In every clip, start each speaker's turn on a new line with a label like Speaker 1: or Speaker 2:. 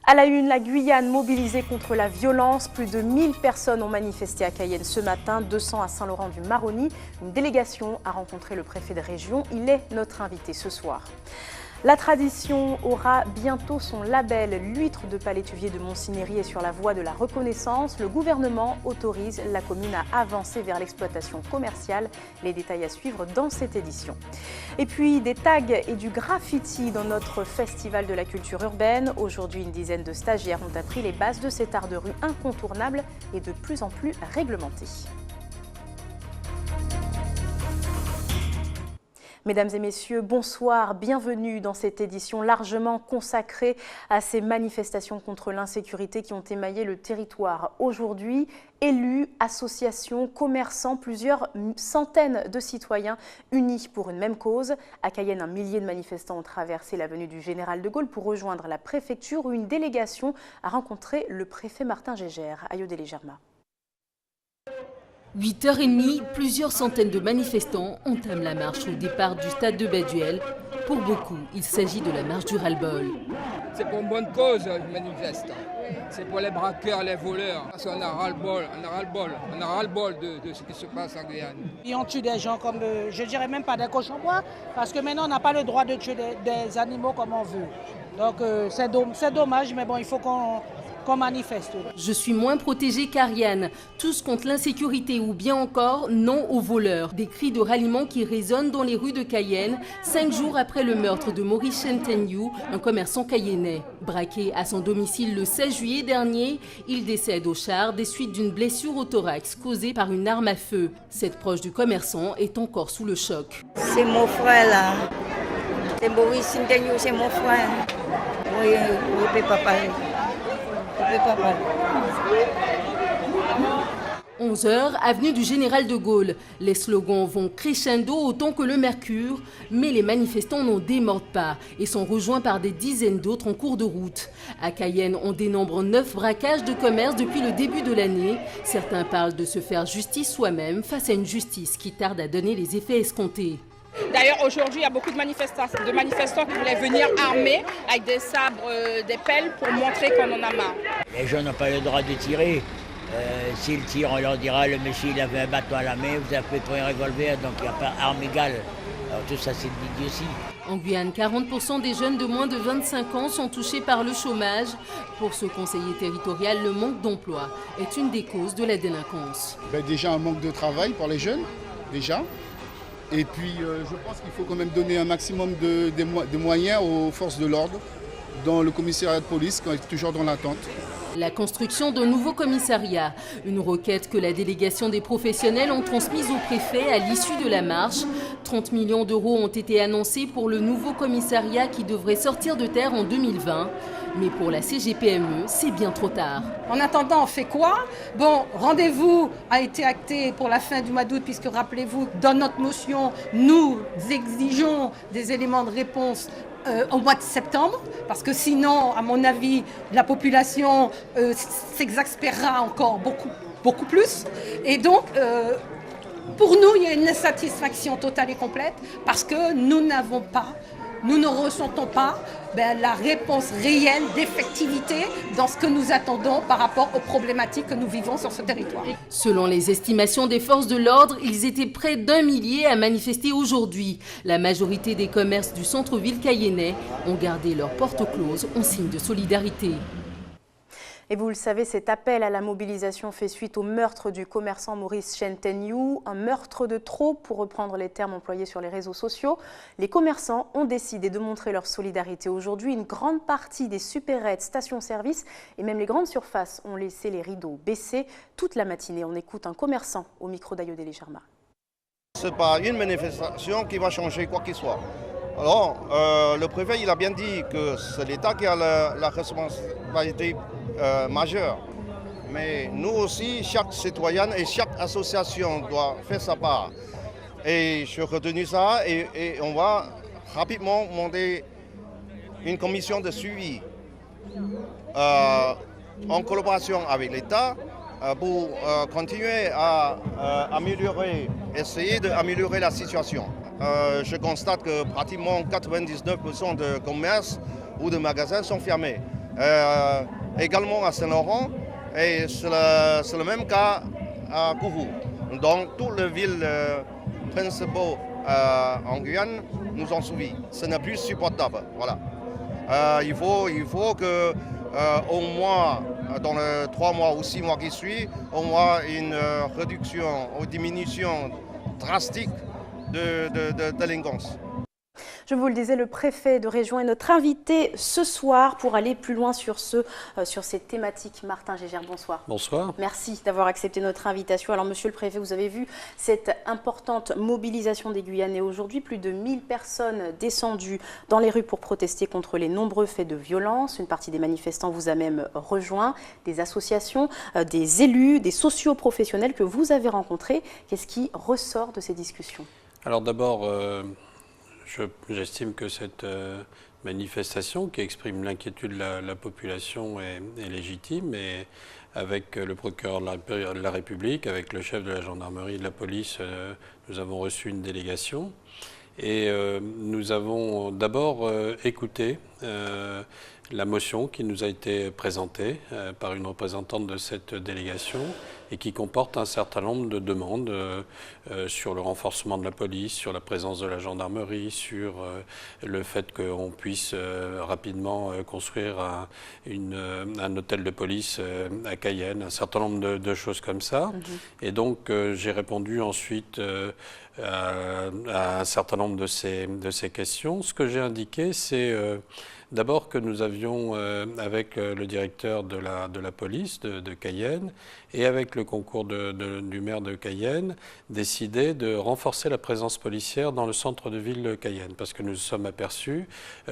Speaker 1: À la une, la Guyane mobilisée contre la violence. Plus de 1000 personnes ont manifesté à Cayenne ce matin, 200 à Saint-Laurent-du-Maroni. Une délégation a rencontré le préfet de région. Il est notre invité ce soir. La tradition aura bientôt son label. L'huître de Palétuvier de Montcinieri est sur la voie de la reconnaissance. Le gouvernement autorise la commune à avancer vers l'exploitation commerciale. Les détails à suivre dans cette édition. Et puis des tags et du graffiti dans notre festival de la culture urbaine. Aujourd'hui, une dizaine de stagiaires ont appris les bases de cet art de rue incontournable et de plus en plus réglementé. Mesdames et messieurs, bonsoir, bienvenue dans cette édition largement consacrée à ces manifestations contre l'insécurité qui ont émaillé le territoire. Aujourd'hui, élus, associations, commerçants, plusieurs centaines de citoyens unis pour une même cause. À Cayenne, un millier de manifestants ont traversé l'avenue du Général de Gaulle pour rejoindre la préfecture où une délégation a rencontré le préfet Martin Gégère. Ayodele Germa.
Speaker 2: 8h30, plusieurs centaines de manifestants entament la marche au départ du stade de Baduel. Pour beaucoup, il s'agit de la marche du ras-le-bol.
Speaker 3: C'est pour une bonne cause, je manifeste. C'est pour les braqueurs, les voleurs. Parce qu'on a ras-le-bol, on a ras-le-bol de ce qui se passe en Guyane.
Speaker 4: Et on tue des gens comme, je dirais même pas des cochons bois, parce que maintenant on n'a pas le droit de tuer des animaux comme on veut. Donc c'est dommage, mais bon, il faut qu'on manifeste.
Speaker 2: Je suis moins protégé qu'Ariane. Tous contre l'insécurité ou bien encore non aux voleurs. Des cris de ralliement qui résonnent dans les rues de Cayenne, 5 jours après le meurtre de Maurice Chentenyou, un commerçant cayennais. Braqué à son domicile le 16 juillet dernier, il décède au char des suites d'une blessure au thorax causée par une arme à feu. Cette proche du commerçant est encore sous le choc.
Speaker 5: C'est mon frère là. C'est Maurice Chentenyou, c'est mon frère. Oui, je ne peux pas parler.
Speaker 2: 11h, avenue du Général de Gaulle. Les slogans vont crescendo autant que le mercure, mais les manifestants n'en démordent pas et sont rejoints par des dizaines d'autres en cours de route. À Cayenne, on dénombre 9 braquages de commerce depuis le début de l'année. Certains parlent de se faire justice soi-même face à une justice qui tarde à donner les effets escomptés.
Speaker 6: D'ailleurs, aujourd'hui, il y a beaucoup de manifestants qui voulaient venir armés avec des sabres, des pelles pour montrer qu'on en a marre.
Speaker 7: Les gens n'ont pas le droit de tirer. S'ils tirent, on leur dira le monsieur il avait un bâton à la main, vous avez pris un revolver, donc il n'y a pas arme égale. Alors tout ça, c'est de l'idiotie.
Speaker 2: En Guyane, 40% des jeunes de moins de 25 ans sont touchés par le chômage. Pour ce conseiller territorial, le manque d'emploi est une des causes de la délinquance.
Speaker 8: Déjà un manque de travail pour les jeunes, déjà. Et puis je pense qu'il faut quand même donner un maximum de moyens aux forces de l'ordre dans le commissariat de police qui est toujours dans l'attente.
Speaker 2: La construction d'un nouveau commissariat, une requête que la délégation des professionnels ont transmise au préfet à l'issue de la marche. 30 millions d'euros ont été annoncés pour le nouveau commissariat qui devrait sortir de terre en 2020. Mais pour la CGPME, c'est bien trop tard.
Speaker 4: En attendant, on fait quoi? Bon, rendez-vous a été acté pour la fin du mois d'août, puisque rappelez-vous, dans notre motion, nous exigeons des éléments de réponse au mois de septembre, parce que sinon, à mon avis, la population s'exaspérera encore beaucoup plus. Et donc, pour nous, il y a une insatisfaction totale et complète, parce que nous ne ressentons pas la réponse réelle d'effectivité dans ce que nous attendons par rapport aux problématiques que nous vivons sur ce territoire.
Speaker 2: Selon les estimations des forces de l'ordre, ils étaient près d'1 millier à manifester aujourd'hui. La majorité des commerces du centre-ville cayennais ont gardé leurs portes closes en signe de solidarité.
Speaker 1: Et vous le savez, cet appel à la mobilisation fait suite au meurtre du commerçant Maurice Chentenyou, un meurtre de trop pour reprendre les termes employés sur les réseaux sociaux. Les commerçants ont décidé de montrer leur solidarité aujourd'hui. Une grande partie des supérettes, stations-service et même les grandes surfaces ont laissé les rideaux baissés toute la matinée. On écoute un commerçant au micro d'Ayodele Germa.
Speaker 9: Ce n'est pas une manifestation qui va changer quoi qu'il soit. Alors, le préfet il a bien dit que c'est l'État qui a la responsabilité majeure. Mais nous aussi, chaque citoyen et chaque association doit faire sa part. Et je retenu ça et on va rapidement monter une commission de suivi en collaboration avec l'État pour continuer à essayer d'améliorer la situation. Je constate que pratiquement 99% de commerces ou de magasins sont fermés. également à Saint-Laurent, et c'est le même cas à Kourou. Donc toutes les villes principales en Guyane nous ont suivis. Ce n'est plus supportable. Voilà. Il faut que au moins dans les 3 mois ou 6 mois qui suivent, au moins une réduction ou diminution drastique de délinquance.
Speaker 1: Je vous le disais, le préfet de région est notre invité ce soir pour aller plus loin sur cette thématique. Martin Gégère, bonsoir.
Speaker 10: Bonsoir.
Speaker 1: Merci d'avoir accepté notre invitation. Alors, monsieur le préfet, vous avez vu cette importante mobilisation des Guyanais aujourd'hui. Plus de 1000 personnes descendues dans les rues pour protester contre les nombreux faits de violence. Une partie des manifestants vous a même rejoint. Des associations, des élus, des socio-professionnels que vous avez rencontrés. Qu'est-ce qui ressort de ces discussions?
Speaker 10: Alors d'abord, j'estime que cette manifestation qui exprime l'inquiétude de la population est légitime, et avec le procureur de la République, avec le chef de la gendarmerie et de la police, nous avons reçu une délégation et nous avons d'abord écouté la motion qui nous a été présentée par une représentante de cette délégation et qui comporte un certain nombre de demandes sur le renforcement de la police, sur la présence de la gendarmerie, sur le fait qu'on puisse rapidement construire un hôtel de police à Cayenne, un certain nombre de choses comme ça. Et donc j'ai répondu ensuite à un certain nombre de ces questions. Ce que j'ai indiqué, c'est d'abord que nous avions, avec le directeur de la police de Cayenne et avec le concours du maire de Cayenne, décidé de renforcer la présence policière dans le centre de ville de Cayenne, parce que nous nous sommes aperçus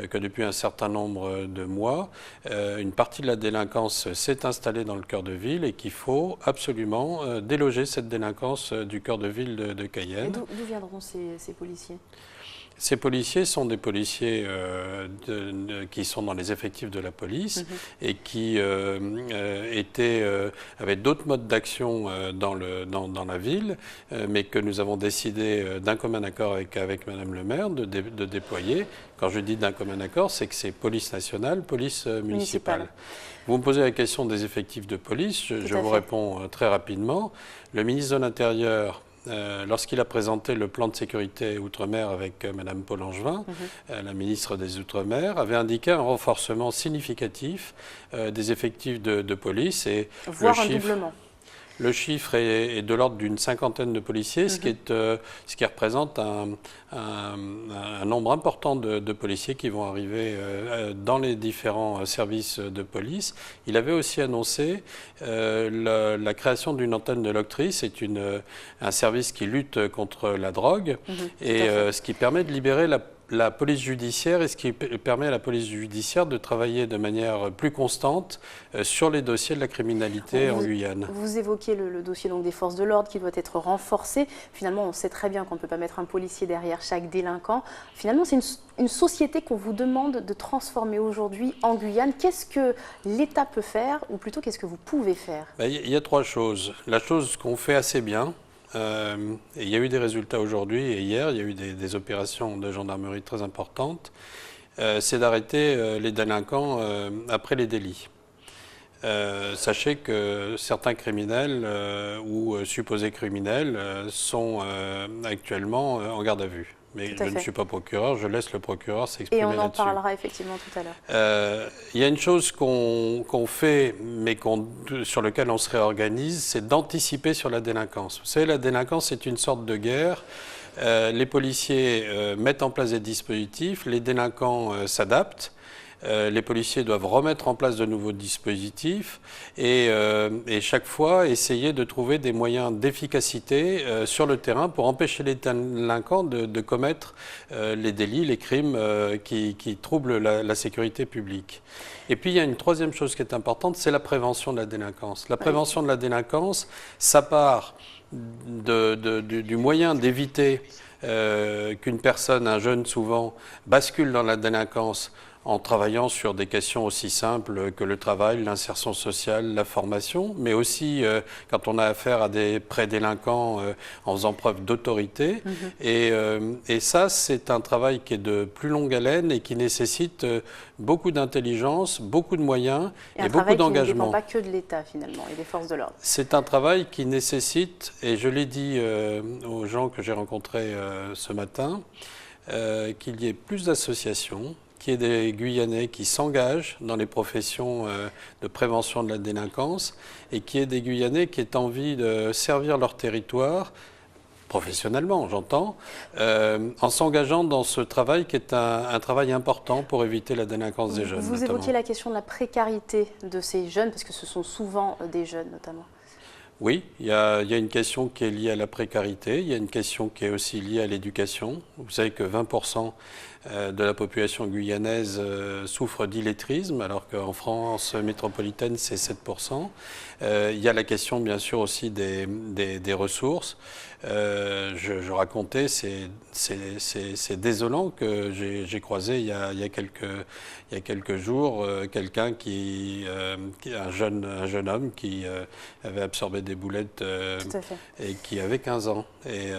Speaker 10: que depuis un certain nombre de mois, une partie de la délinquance s'est installée dans le cœur de ville et qu'il faut absolument déloger cette délinquance du cœur de ville de Cayenne.
Speaker 1: D'où viendront ces policiers ?
Speaker 10: Ces policiers sont des policiers qui sont dans les effectifs de la police et qui avaient d'autres modes d'action dans la ville, mais que nous avons décidé d'un commun accord avec Madame le maire de déployer. Quand je dis d'un commun accord, c'est que c'est police nationale, police municipale. Vous me posez la question des effectifs de police, je vous réponds très rapidement. Le ministre de l'Intérieur, lorsqu'il a présenté le plan de sécurité Outre-mer avec Mme Paul Angevin, la ministre des Outre-mer, avait indiqué un renforcement significatif des effectifs de police. Et
Speaker 1: voire un doublement.
Speaker 10: Le chiffre est de l'ordre d'une 50aine de policiers, ce qui représente un nombre important de policiers qui vont arriver dans les différents services de police. Il avait aussi annoncé la création d'une antenne de l'Octree. C'est un service qui lutte contre la drogue et ce qui permet de libérer la police judiciaire, et ce qui permet à la police judiciaire de travailler de manière plus constante sur les dossiers de la criminalité en Guyane.
Speaker 1: Vous évoquez le dossier donc, des forces de l'ordre qui doit être renforcé. Finalement, on sait très bien qu'on ne peut pas mettre un policier derrière chaque délinquant. Finalement, c'est une société qu'on vous demande de transformer aujourd'hui en Guyane. Qu'est-ce que l'État peut faire, ou plutôt qu'est-ce que vous pouvez faire?
Speaker 10: Il y a 3 choses. La chose qu'on fait assez bien, et il y a eu des résultats aujourd'hui et hier, il y a eu des opérations de gendarmerie très importantes, c'est d'arrêter les délinquants après les délits. Sachez que certains criminels ou supposés criminels sont actuellement en garde à vue. Mais je ne suis pas procureur, je laisse le procureur s'exprimer là-dessus.
Speaker 1: Et on en parlera effectivement tout à l'heure.
Speaker 10: Il y a une chose qu'on fait, mais sur laquelle on se réorganise, c'est d'anticiper sur la délinquance. Vous savez, la délinquance, c'est une sorte de guerre. Les policiers mettent en place des dispositifs, les délinquants s'adaptent. Les policiers doivent remettre en place de nouveaux dispositifs et chaque fois essayer de trouver des moyens d'efficacité sur le terrain pour empêcher les délinquants de commettre les délits, les crimes qui troublent la sécurité publique. Et puis il y a une troisième chose qui est importante, c'est la prévention de la délinquance. La prévention de la délinquance, ça part du moyen d'éviter qu'une personne, un jeune souvent, bascule dans la délinquance en travaillant sur des questions aussi simples que le travail, l'insertion sociale, la formation, mais aussi quand on a affaire à des prédélinquants en faisant preuve d'autorité. Et ça, c'est un travail qui est de plus longue haleine et qui nécessite beaucoup d'intelligence, beaucoup de moyens et beaucoup d'engagement.
Speaker 1: Qui ne dépend pas que de l'État finalement et des forces de l'ordre.
Speaker 10: C'est un travail qui nécessite, et je l'ai dit aux gens que j'ai rencontrés ce matin, qu'il y ait plus d'associations, qu'il y ait des Guyanais qui s'engagent dans les professions de prévention de la délinquance et qu'il y ait des Guyanais qui aient envie de servir leur territoire, professionnellement j'entends, en s'engageant dans ce travail qui est un travail important pour éviter la délinquance des jeunes.
Speaker 1: Vous évoquiez la question de la précarité de ces jeunes, parce que ce sont souvent des jeunes notamment.
Speaker 10: Oui, il y a une question qui est liée à la précarité, il y a une question qui est aussi liée à l'éducation. Vous savez que 20% de la population guyanaise souffre d'illettrisme, alors qu'en France métropolitaine, c'est 7%. Il y a la question, bien sûr, aussi des ressources. Je racontais, c'est désolant que j'ai croisé il y a quelques jours quelqu'un un jeune homme qui avait absorbé des boulettes et qui avait 15 ans. Et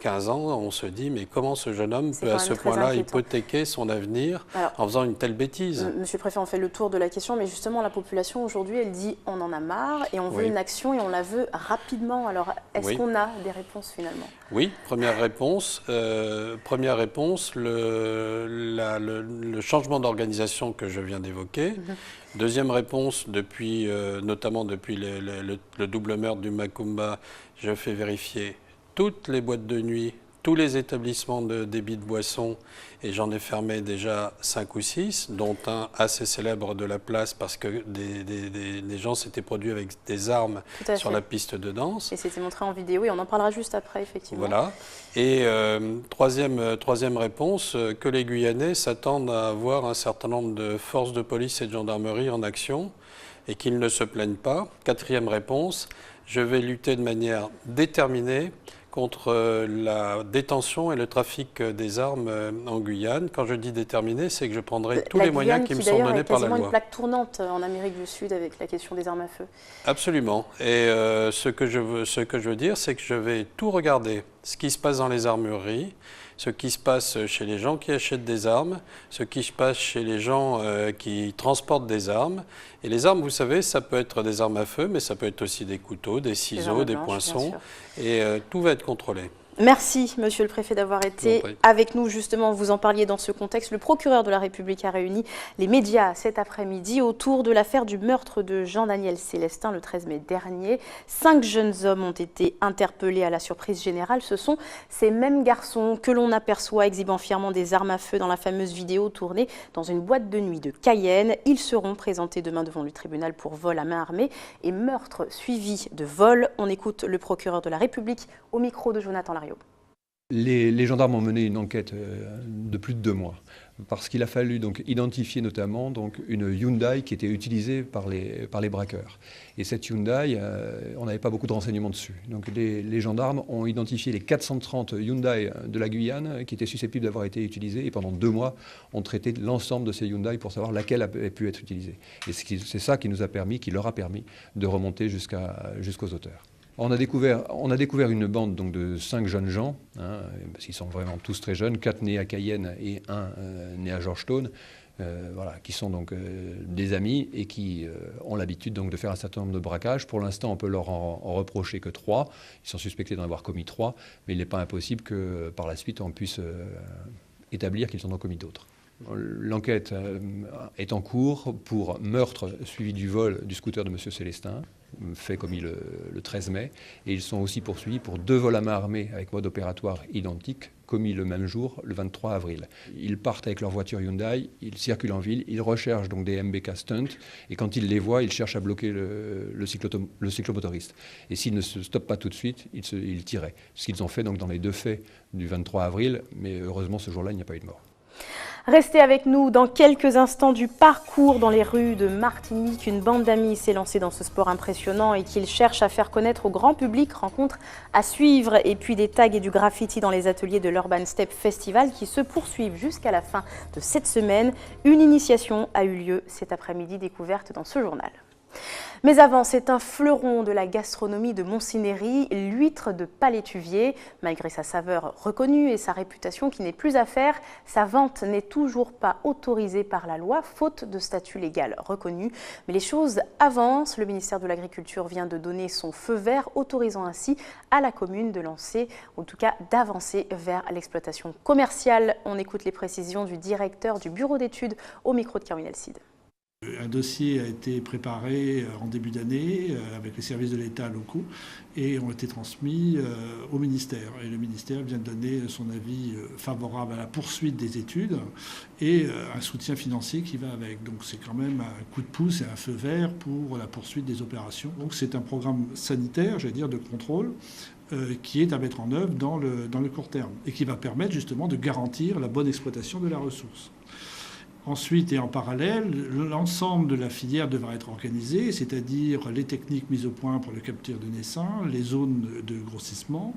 Speaker 10: 15 ans, on se dit, mais comment ce jeune homme peut à ce point-là hypothéquer son avenir en faisant une telle bêtise?
Speaker 1: Monsieur le Préfet, on fait le tour de la question, mais justement, la population aujourd'hui, elle dit on en a marre et on veut une action et on la veut rapidement. Alors, est-ce qu'on a des réponses finalement?
Speaker 10: Oui, première réponse, le changement d'organisation que je viens d'évoquer. Deuxième réponse, notamment depuis le double meurtre du Macumba, je fais vérifier toutes les boîtes de nuit, tous les établissements de débit de boissons, et j'en ai fermé déjà 5 ou 6, dont un assez célèbre de la place parce que des gens s'étaient produits avec des armes sur la piste de danse.
Speaker 1: Et c'était montré en vidéo et on en parlera juste après, effectivement.
Speaker 10: Voilà. Et troisième réponse, que les Guyanais s'attendent à avoir un certain nombre de forces de police et de gendarmerie en action et qu'ils ne se plaignent pas. Quatrième réponse, je vais lutter de manière déterminée contre la détention et le trafic des armes en Guyane. Quand je dis déterminé, c'est que je prendrai tous les moyens qui me sont donnés par la loi.
Speaker 1: Quasiment une plaque tournante en Amérique du Sud avec la question des armes à feu.
Speaker 10: Absolument. Et ce que je veux dire, c'est que je vais tout regarder. Ce qui se passe dans les armureries, ce qui se passe chez les gens qui achètent des armes, ce qui se passe chez les gens qui transportent des armes. Et les armes, vous savez, ça peut être des armes à feu, mais ça peut être aussi des couteaux, des ciseaux, des poinçons. Et tout va être contrôlé.
Speaker 1: Merci, Monsieur le Préfet, d'avoir été avec nous. Justement, vous en parliez dans ce contexte. Le procureur de la République a réuni les médias cet après-midi autour de l'affaire du meurtre de Jean-Daniel Célestin le 13 mai dernier. 5 jeunes hommes ont été interpellés à la surprise générale. Ce sont ces mêmes garçons que l'on aperçoit exhibant fièrement des armes à feu dans la fameuse vidéo tournée dans une boîte de nuit de Cayenne. Ils seront présentés demain devant le tribunal pour vol à main armée et meurtre suivi de vol. On écoute le procureur de la République au micro de Jonathan Lariot.
Speaker 11: Les gendarmes ont mené une enquête de plus de 2 mois parce qu'il a fallu donc identifier notamment donc une Hyundai qui était utilisée par les braqueurs. Et cette Hyundai, on n'avait pas beaucoup de renseignements dessus. Donc les gendarmes ont identifié les 430 Hyundai de la Guyane qui étaient susceptibles d'avoir été utilisées et pendant 2 mois ont traité l'ensemble de ces Hyundai pour savoir laquelle avait pu être utilisée. Et c'est ça qui leur a permis de remonter jusqu'aux auteurs. On a découvert une bande donc, de 5 jeunes gens, parce qu'ils sont vraiment tous très jeunes, 4 nés à Cayenne et 1 né à Georgetown, qui sont donc des amis et qui ont l'habitude donc, de faire un certain nombre de braquages. Pour l'instant, on peut leur en reprocher que 3. Ils sont suspectés d'en avoir commis 3, mais il n'est pas impossible que par la suite, on puisse établir qu'ils en ont commis d'autres. L'enquête est en cours pour meurtre suivi du vol du scooter de M. Célestin, fait commis le 13 mai, et ils sont aussi poursuivis pour 2 vols à main armée avec mode opératoire identique, commis le même jour, le 23 avril. Ils partent avec leur voiture Hyundai, ils circulent en ville, ils recherchent donc des MBK Stunt, et quand ils les voient, ils cherchent à bloquer le cyclomotoriste. Et s'ils ne se stoppent pas tout de suite, ils tiraient. Ce qu'ils ont fait donc dans les 2 faits du 23 avril, mais heureusement ce jour-là, il n'y a pas eu de mort.
Speaker 1: Restez avec nous dans quelques instants du parcours dans les rues de Martinique. Une bande d'amis s'est lancée dans ce sport impressionnant et qu'ils cherchent à faire connaître au grand public. Rencontre à suivre et puis des tags et du graffiti dans les ateliers de l'Urban Step Festival qui se poursuivent jusqu'à la fin de cette semaine. Une initiation a eu lieu cet après-midi, découverte dans ce journal. Mais avant, c'est un fleuron de la gastronomie de Montsinéry, l'huître de Palétuvier. Malgré sa saveur reconnue et sa réputation qui n'est plus à faire, sa vente n'est toujours pas autorisée par la loi, faute de statut légal reconnu. Mais les choses avancent. Le ministère de l'Agriculture vient de donner son feu vert, autorisant ainsi à la commune de lancer, en tout cas d'avancer vers l'exploitation commerciale. On écoute les précisions du directeur du bureau d'études au micro de Caroline Alcide.
Speaker 12: Un dossier a été préparé en début d'année avec les services de l'État locaux et ont été transmis au ministère. Et le ministère vient de donner son avis favorable à la poursuite des études et un soutien financier qui va avec. Donc c'est quand même un coup de pouce et un feu vert pour la poursuite des opérations. Donc c'est un programme sanitaire, j'allais dire, de contrôle qui est à mettre en œuvre dans le court terme et qui va permettre justement de garantir la bonne exploitation de la ressource. Ensuite et en parallèle, l'ensemble de la filière devra être organisé, c'est-à-dire les techniques mises au point pour le capture de naissin, les zones de grossissement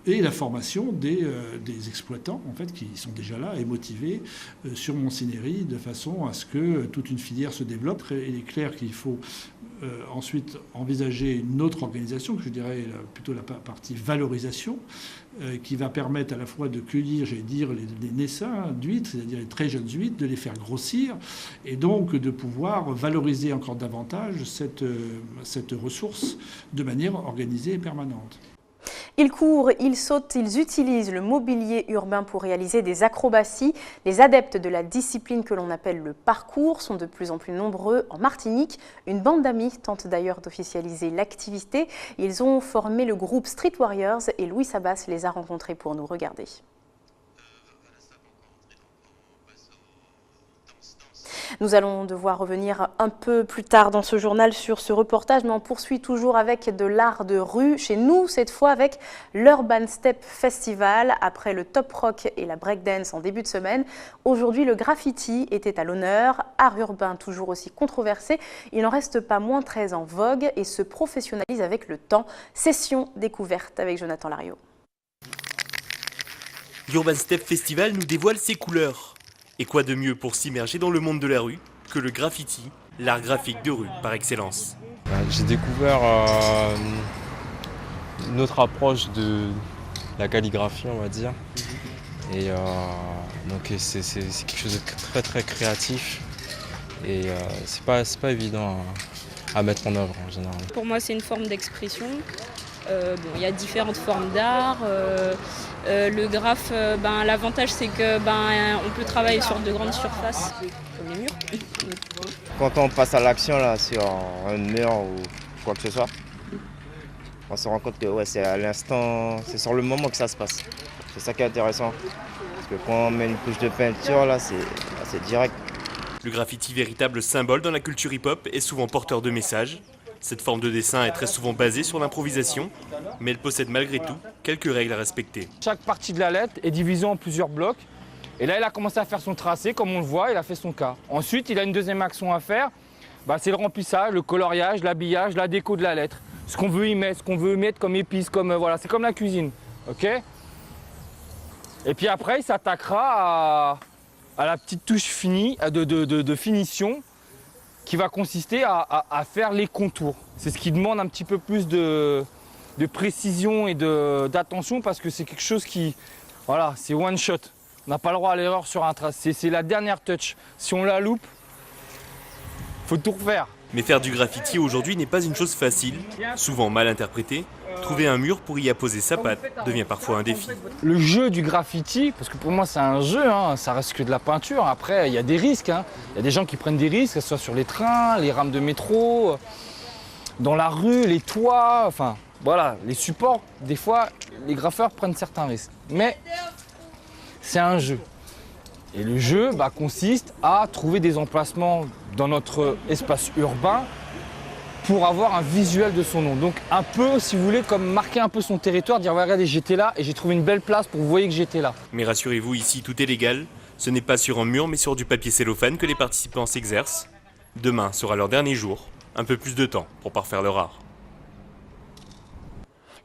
Speaker 12: et la formation des exploitants en fait, qui sont déjà là et motivés sur Montsinéry de façon à ce que toute une filière se développe. Il est clair qu'il faut ensuite envisager une autre organisation, que je dirais plutôt la partie valorisation, qui va permettre à la fois de cueillir, j'allais dire, les naissins d'huîtres, c'est-à-dire les très jeunes huîtres, de les faire grossir, et donc de pouvoir valoriser encore davantage cette ressource de manière organisée et permanente.
Speaker 1: Ils courent, ils sautent, ils utilisent le mobilier urbain pour réaliser des acrobaties. Les adeptes de la discipline que l'on appelle le parcours sont de plus en plus nombreux en Martinique. Une bande d'amis tente d'ailleurs d'officialiser l'activité. Ils ont formé le groupe Street Warriors et Louis Sabas les a rencontrés pour nous regarder. Nous allons devoir revenir un peu plus tard dans ce journal sur ce reportage, mais on poursuit toujours avec de l'art de rue. Chez nous, cette fois avec l'Urban Step Festival. Après le top rock et la breakdance en début de semaine, aujourd'hui le graffiti était à l'honneur. Art urbain toujours aussi controversé, il n'en reste pas moins très en vogue et se professionnalise avec le temps. Session découverte avec Jonathan Lariot.
Speaker 13: L'Urban Step Festival nous dévoile ses couleurs. Et quoi de mieux pour s'immerger dans le monde de la rue que le graffiti, l'art graphique de rue par excellence.
Speaker 14: J'ai découvert une autre approche de la calligraphie, on va dire. Et donc c'est quelque chose de très très créatif et c'est pas évident à mettre en œuvre en général.
Speaker 15: Pour moi c'est une forme d'expression. Il y a différentes formes d'art. Le graphe, l'avantage c'est que on peut travailler sur de grandes surfaces, comme les murs.
Speaker 9: Quand on passe à l'action là, sur un mur ou quoi que ce soit, on se rend compte que c'est à l'instant, c'est sur le moment que ça se passe. C'est ça qui est intéressant. Parce que quand on met une couche de peinture là, c'est direct.
Speaker 13: Le graffiti, véritable symbole dans la culture hip-hop, est souvent porteur de messages. Cette forme de dessin est très souvent basée sur l'improvisation, mais elle possède malgré tout quelques règles à respecter.
Speaker 16: Chaque partie de la lettre est divisée en plusieurs blocs. Et là, il a commencé à faire son tracé, comme on le voit, il a fait son cas. Ensuite, il a une deuxième action à faire, c'est le remplissage, le coloriage, l'habillage, la déco de la lettre. Ce qu'on veut y mettre, ce qu'on veut mettre comme épices, voilà, c'est comme la cuisine, ok? Et puis après, il s'attaquera à la petite touche finie, de finition, qui va consister à faire les contours. C'est ce qui demande un petit peu plus de précision et d'attention parce que c'est quelque chose qui, voilà, c'est one shot. On n'a pas le droit à l'erreur sur un tracé. C'est la dernière touch. Si on la loupe, faut tout refaire.
Speaker 13: Mais faire du graffiti aujourd'hui n'est pas une chose facile, souvent mal interprétée. Trouver un mur pour y apposer sa patte devient parfois un défi.
Speaker 16: Le jeu du graffiti, parce que pour moi c'est un jeu, ça reste que de la peinture. Après, il y a des risques. Il y a des gens qui prennent des risques, que ce soit sur les trains, les rames de métro, dans la rue, les toits, enfin voilà, les supports. Des fois, les graffeurs prennent certains risques. Mais c'est un jeu. Et le jeu consiste à trouver des emplacements dans notre espace urbain pour avoir un visuel de son nom. Donc un peu, si vous voulez, comme marquer un peu son territoire, dire ouais, regardez, j'étais là et j'ai trouvé une belle place pour que vous voyez que j'étais là.
Speaker 13: Mais rassurez-vous, ici tout est légal. Ce n'est pas sur un mur mais sur du papier cellophane que les participants s'exercent. Demain sera leur dernier jour, un peu plus de temps pour parfaire leur art.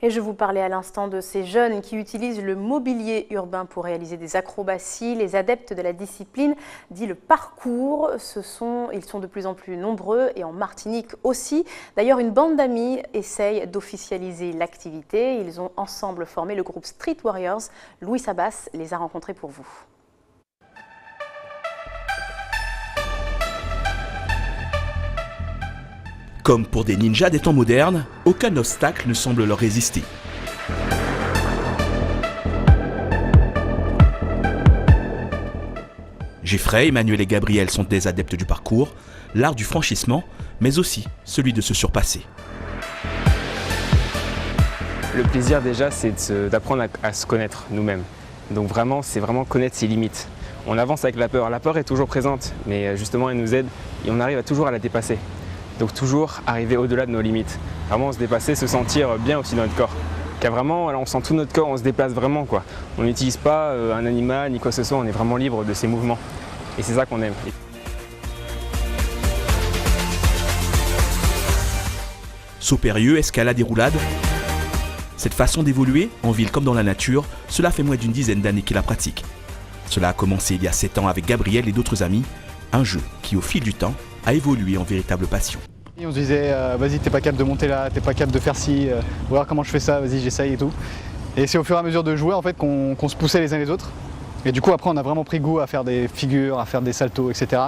Speaker 1: Et je vous parlais à l'instant de ces jeunes qui utilisent le mobilier urbain pour réaliser des acrobaties. Les adeptes de la discipline, dit le parcours, ils sont de plus en plus nombreux et en Martinique aussi. D'ailleurs, une bande d'amis essaye d'officialiser l'activité. Ils ont ensemble formé le groupe Street Warriors. Louis Sabas les a rencontrés pour vous.
Speaker 17: Comme pour des ninjas des temps modernes, aucun obstacle ne semble leur résister. Geoffrey, Emmanuel et Gabriel sont des adeptes du parcours, l'art du franchissement, mais aussi celui de se surpasser.
Speaker 18: Le plaisir déjà, c'est d'apprendre à se connaître nous-mêmes. Donc vraiment, c'est vraiment connaître ses limites. On avance avec la peur. La peur est toujours présente, mais justement, elle nous aide et on arrive toujours à la dépasser. Donc toujours arriver au-delà de nos limites. Vraiment se dépasser, se sentir bien aussi dans notre corps. Car vraiment, on sent tout notre corps, on se déplace vraiment, quoi. On n'utilise pas un animal ni quoi que ce soit, on est vraiment libre de ses mouvements. Et c'est ça qu'on aime.
Speaker 17: Saut périlleux, escalade et roulade. Cette façon d'évoluer, en ville comme dans la nature, cela fait moins d'une dizaine d'années qu'il la pratique. Cela a commencé il y a 7 ans avec Gabriel et d'autres amis, un jeu qui au fil du temps a évolué en véritable passion.
Speaker 19: On se disait, vas-y, t'es pas capable de monter là, t'es pas capable de faire ci, voir comment je fais ça, vas-y, j'essaye et tout. Et c'est au fur et à mesure de jouer en fait qu'on se poussait les uns les autres. Et du coup, après, on a vraiment pris goût à faire des figures, à faire des saltos, etc.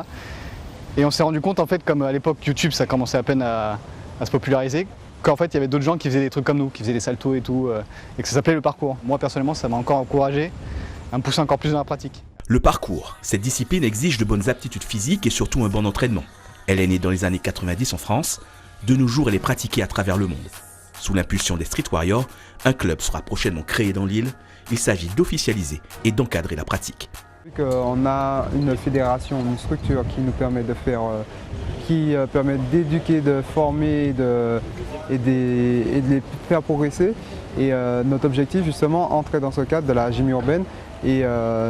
Speaker 19: Et on s'est rendu compte, en fait, comme à l'époque YouTube, ça commençait à peine à se populariser, qu'en fait, il y avait d'autres gens qui faisaient des trucs comme nous, qui faisaient des saltos et tout, et que ça s'appelait le parcours. Moi, personnellement, ça m'a encore encouragé à me pousser encore plus dans la pratique.
Speaker 17: Le parcours, cette discipline exige de bonnes aptitudes physiques et surtout un bon entraînement. Elle est née dans les années 90 en France. De nos jours, elle est pratiquée à travers le monde. Sous l'impulsion des Street Warriors, un club sera prochainement créé dans l'île. Il s'agit d'officialiser et d'encadrer la pratique.
Speaker 20: On a une fédération, une structure qui nous permet de faire, qui permet d'éduquer, de former et de les faire progresser. Et notre objectif justement, entrer dans ce cadre de la gym urbaine. Et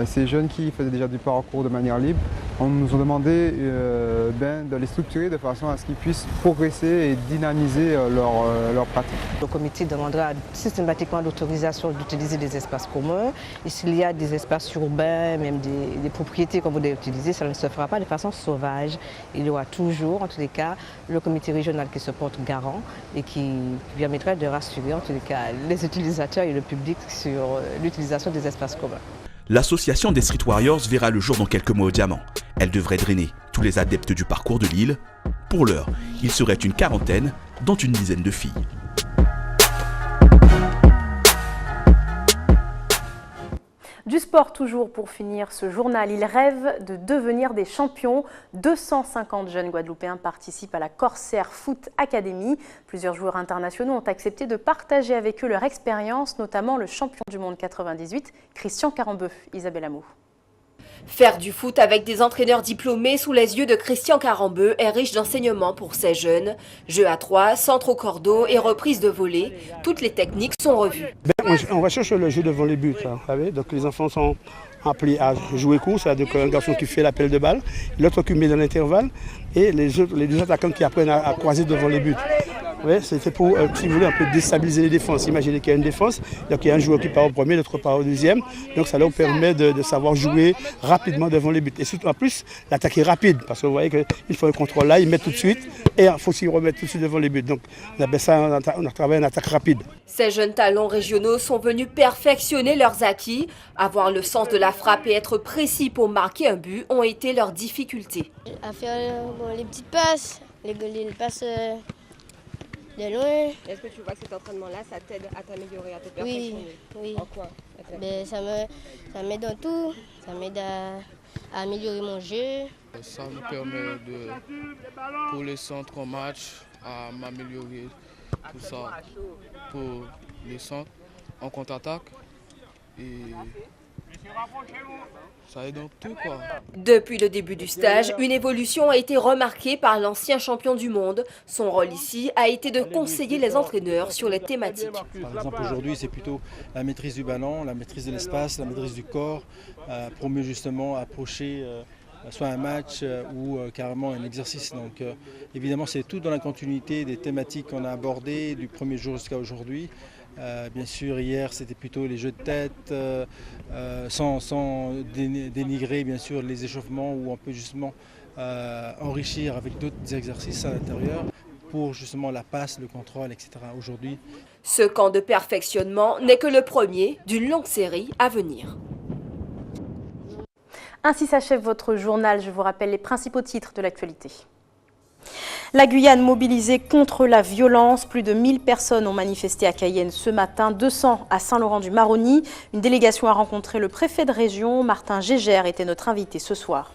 Speaker 20: ces jeunes qui faisaient déjà du parcours de manière libre, on nous a demandé de les structurer de façon à ce qu'ils puissent progresser et dynamiser leur pratique.
Speaker 21: Le comité demandera systématiquement l'autorisation d'utiliser des espaces communs. Et s'il y a des espaces urbains, même des propriétés qu'on voudrait utiliser, ça ne se fera pas de façon sauvage. Il y aura toujours, en tous les cas, le comité régional qui se porte garant et qui permettra de rassurer, en tous les cas, les utilisateurs et le public sur l'utilisation des espaces communs.
Speaker 17: L'association des Street Warriors verra le jour dans quelques mois au Diamant. Elle devrait drainer tous les adeptes du parcours de l'île. Pour l'heure, il serait une quarantaine, dont une dizaine de filles.
Speaker 1: Du sport toujours pour finir ce journal. Ils rêvent de devenir des champions. 250 jeunes Guadeloupéens participent à la Corsair Foot Academy. Plusieurs joueurs internationaux ont accepté de partager avec eux leur expérience, notamment le champion du monde 98, Christian Carambeu. Isabelle Amou.
Speaker 22: Faire du foot avec des entraîneurs diplômés sous les yeux de Christian Carambeu est riche d'enseignements pour ces jeunes. Jeux à 3, centre au cordeau et reprise de volée, toutes les techniques sont revues.
Speaker 23: On recherche le jeu devant les buts, vous savez. Donc les enfants sont appelés à jouer court, c'est-à-dire un garçon qui fait l'appel de balle, l'autre qui met dans l'intervalle et les deux attaquants qui apprennent à croiser devant les buts. Ouais, c'est pour, si vous voulez, un peu déstabiliser les défenses. Imaginez qu'il y a une défense, donc il y a un joueur qui part au premier, l'autre part au deuxième. Donc ça leur permet de savoir jouer rapidement devant les buts. Et surtout en plus, l'attaque est rapide, parce que vous voyez qu'il faut un contrôle là, ils mettent tout de suite, et il faut s'y remettre tout de suite devant les buts. Donc on appelle ça, on a travaillé en attaque rapide.
Speaker 22: Ces jeunes talents régionaux sont venus perfectionner leurs acquis. Avoir le sens de la frappe et être précis pour marquer un but ont été leurs difficultés.
Speaker 24: À faire les petites passes, les passes...
Speaker 22: Est-ce que tu vois que cet entraînement-là, ça t'aide à t'améliorer, à te perfectionner?
Speaker 24: Oui.
Speaker 22: En quoi?
Speaker 24: Ça m'aide dans tout. Ça m'aide à améliorer mon jeu.
Speaker 25: Ça me permet, pour les centres en match, à m'améliorer tout ça pour les centres en contre-attaque et Ça aide dans tout, quoi.
Speaker 22: Depuis le début du stage, une évolution a été remarquée par l'ancien champion du monde. Son rôle ici a été de conseiller les entraîneurs sur les thématiques.
Speaker 3: Par exemple, aujourd'hui, c'est plutôt la maîtrise du ballon, la maîtrise de l'espace, la maîtrise du corps, pour mieux justement approcher soit un match ou carrément un exercice. Donc évidemment, c'est tout dans la continuité des thématiques qu'on a abordées du premier jour jusqu'à aujourd'hui. Bien sûr, hier, c'était plutôt les jeux de tête, sans dénigrer bien sûr les échauffements où on peut justement enrichir avec d'autres exercices à l'intérieur pour justement la passe, le contrôle, etc. Aujourd'hui.
Speaker 22: Ce camp de perfectionnement n'est que le premier d'une longue série à venir.
Speaker 1: Ainsi s'achève votre journal. Je vous rappelle les principaux titres de l'actualité. La Guyane mobilisée contre la violence. Plus de 1000 personnes ont manifesté à Cayenne ce matin, 200 à Saint-Laurent-du-Maroni. Une délégation a rencontré le préfet de région, Martin Gégère, était notre invité ce soir.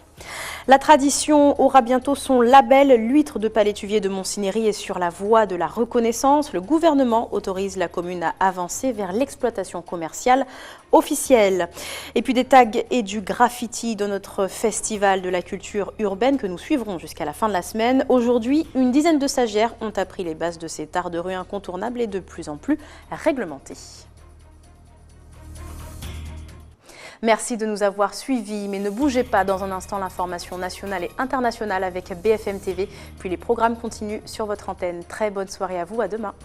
Speaker 1: La tradition aura bientôt son label. L'huître de Palétuvier de Montcinéry est sur la voie de la reconnaissance. Le gouvernement autorise la commune à avancer vers l'exploitation commerciale officielle. Et puis des tags et du graffiti dans notre festival de la culture urbaine que nous suivrons jusqu'à la fin de la semaine. Aujourd'hui, une dizaine de stagiaires ont appris les bases de cet art de rue incontournable et de plus en plus réglementé. Merci de nous avoir suivis, mais ne bougez pas, dans un instant l'information nationale et internationale avec BFM TV, puis les programmes continuent sur votre antenne. Très bonne soirée à vous, à demain.